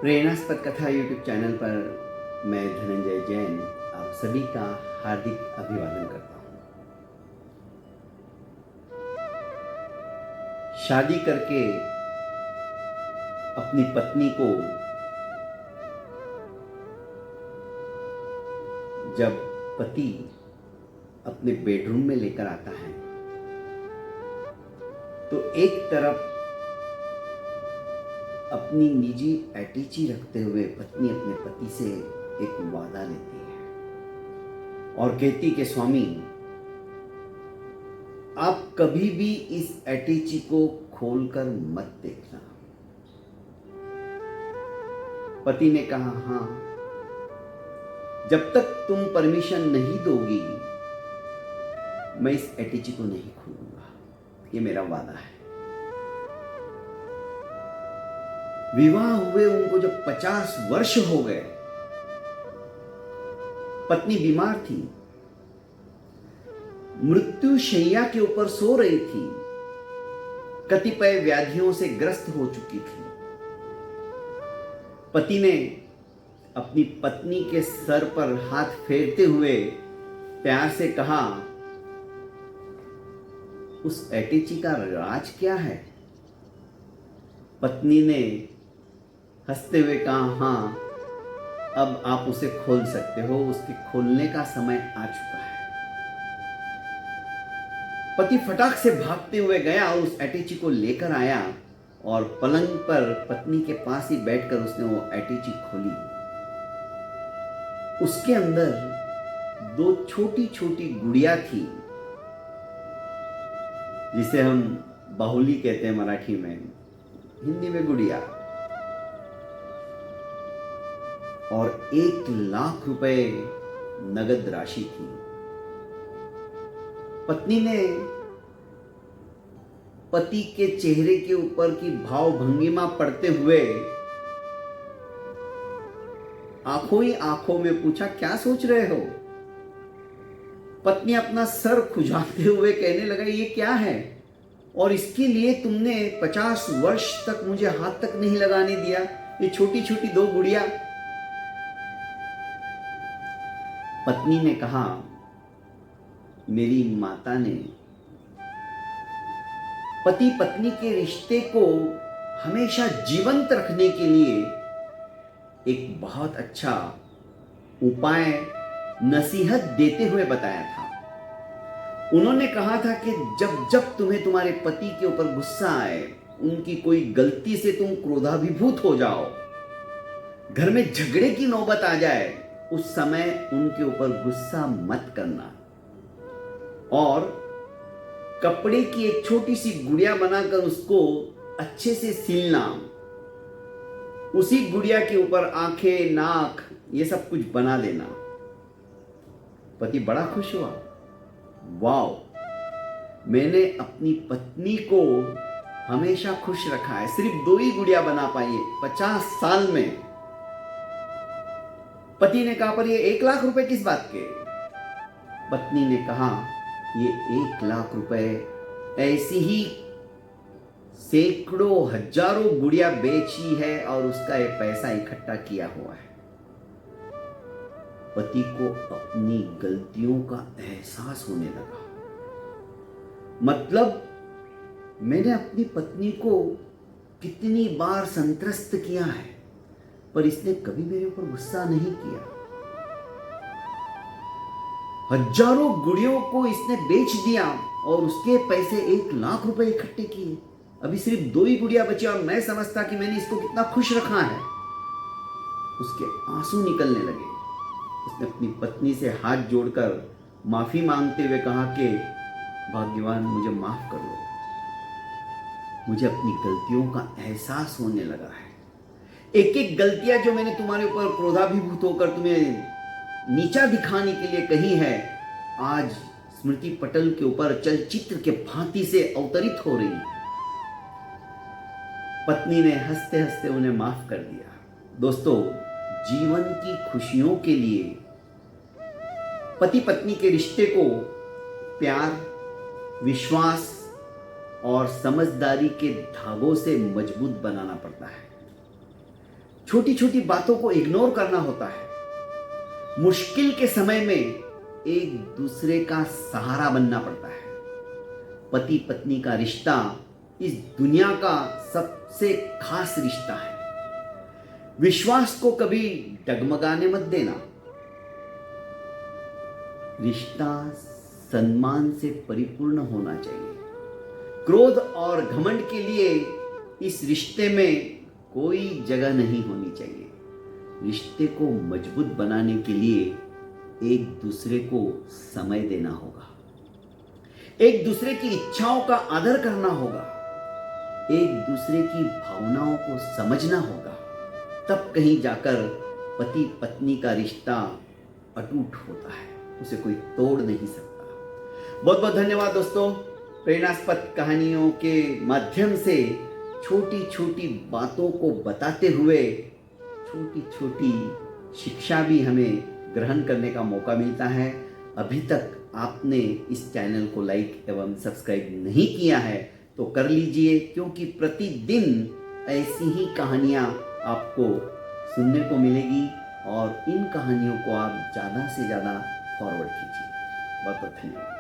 प्रेरणास्पद कथा YouTube channel पर मैं धनंजय जैन आप सभी का हार्दिक अभिवादन करता हूँ। शादी करके अपनी पत्नी को जब पति अपने बेडरूम में लेकर आता है तो एक तरफ अपनी निजी अटैची रखते हुए पत्नी अपने पति से एक वादा लेती है और कहती कि स्वामी, आप कभी भी इस अटैची को खोलकर मत देखना। पति ने कहा, हाँ, जब तक तुम परमिशन नहीं दोगी मैं इस अटैची को नहीं खोलूंगा, ये मेरा वादा है। विवाह हुए उनको जब 50 वर्ष हो गए, पत्नी बीमार थी, मृत्यु शैया के ऊपर सो रही थी, कतिपय व्याधियों से ग्रस्त हो चुकी थी। पति ने अपनी पत्नी के सर पर हाथ फेरते हुए प्यार से कहा, उस अटैची का राज क्या है? पत्नी ने हंसते हुए कहा, हाँ, अब आप उसे खोल सकते हो, उसके खोलने का समय आ चुका है। पति फटाक से भागते हुए गया और उस अटैची को लेकर आया और पलंग पर पत्नी के पास ही बैठकर उसने वो अटैची खोली। उसके अंदर 2 छोटी छोटी गुड़िया थी, जिसे हम बाहुली कहते हैं मराठी में, हिंदी में गुड़िया, और 1 लाख रुपए नगद राशि थी। पत्नी ने पति के चेहरे के ऊपर की भाव भंगिमा पड़ते हुए आंखों ही आंखों में पूछा, क्या सोच रहे हो? पत्नी अपना सर खुजाते हुए कहने लगा, ये क्या है? और इसके लिए तुमने 50 वर्ष तक मुझे हाथ तक नहीं लगाने दिया, ये छोटी छोटी 2 गुड़िया। पत्नी ने कहा, मेरी माता ने पति पत्नी के रिश्ते को हमेशा जीवंत रखने के लिए एक बहुत अच्छा उपाय नसीहत देते हुए बताया था। उन्होंने कहा था कि जब जब तुम्हें तुम्हारे पति के ऊपर गुस्सा आए, उनकी कोई गलती से तुम क्रोधाभिभूत हो जाओ, घर में झगड़े की नौबत आ जाए, उस समय उनके ऊपर गुस्सा मत करना और कपड़े की एक छोटी सी गुड़िया बनाकर उसको अच्छे से सीलना, उसी गुड़िया के ऊपर आंखें, नाक, ये सब कुछ बना देना। पति बड़ा खुश हुआ, वाओ, मैंने अपनी पत्नी को हमेशा खुश रखा है, सिर्फ 2 ही गुड़िया बना पाई है 50 साल में। पति ने कहा, पर ये 1 लाख रुपए किस बात के? पत्नी ने कहा, ये 1 लाख रुपए ऐसी ही सैकड़ों हजारों गुड़िया बेची है और उसका ये पैसा इकट्ठा किया हुआ है। पति को अपनी गलतियों का एहसास होने लगा। मतलब मैंने अपनी पत्नी को कितनी बार संत्रस्त किया है, पर इसने कभी मेरे ऊपर गुस्सा नहीं किया। हजारों गुड़ियों को इसने बेच दिया और उसके पैसे 1 लाख रुपए इकट्ठे किए। अभी सिर्फ 2 ही गुड़िया बची और मैं समझता कि मैंने इसको कितना खुश रखा है। उसके आंसू निकलने लगे। उसने अपनी पत्नी से हाथ जोड़कर माफी मांगते हुए कहा कि भाग्यवान, मुझे माफ कर दो, मुझे अपनी गलतियों का एहसास होने लगा है। एक एक गलतियां जो मैंने तुम्हारे ऊपर क्रोधाभिभूत होकर तुम्हें नीचा दिखाने के लिए कही है, आज स्मृति पटल के ऊपर चलचित्र के भांति से अवतरित हो रही। पत्नी ने हंसते हंसते उन्हें माफ कर दिया। दोस्तों, जीवन की खुशियों के लिए पति पत्नी के रिश्ते को प्यार, विश्वास और समझदारी के धागों से मजबूत बनाना पड़ता है। छोटी छोटी बातों को इग्नोर करना होता है। मुश्किल के समय में एक दूसरे का सहारा बनना पड़ता है। पति पत्नी का रिश्ता इस दुनिया का सबसे खास रिश्ता है। विश्वास को कभी डगमगाने मत देना। रिश्ता सम्मान से परिपूर्ण होना चाहिए। क्रोध और घमंड के लिए इस रिश्ते में कोई जगह नहीं होनी चाहिए। रिश्ते को मजबूत बनाने के लिए एक दूसरे को समय देना होगा, एक दूसरे की इच्छाओं का आदर करना होगा, एक दूसरे की भावनाओं को समझना होगा। तब कहीं जाकर पति पत्नी का रिश्ता अटूट होता है, उसे कोई तोड़ नहीं सकता। बहुत बहुत धन्यवाद दोस्तों। प्रेरणास्पद कहानियों के माध्यम से छोटी छोटी बातों को बताते हुए छोटी छोटी शिक्षा भी हमें ग्रहण करने का मौका मिलता है। अभी तक आपने इस चैनल को लाइक एवं सब्सक्राइब नहीं किया है तो कर लीजिए, क्योंकि प्रतिदिन ऐसी ही कहानियाँ आपको सुनने को मिलेगी और इन कहानियों को आप ज़्यादा से ज़्यादा फॉरवर्ड कीजिए। बहुत बहुत धन्यवाद।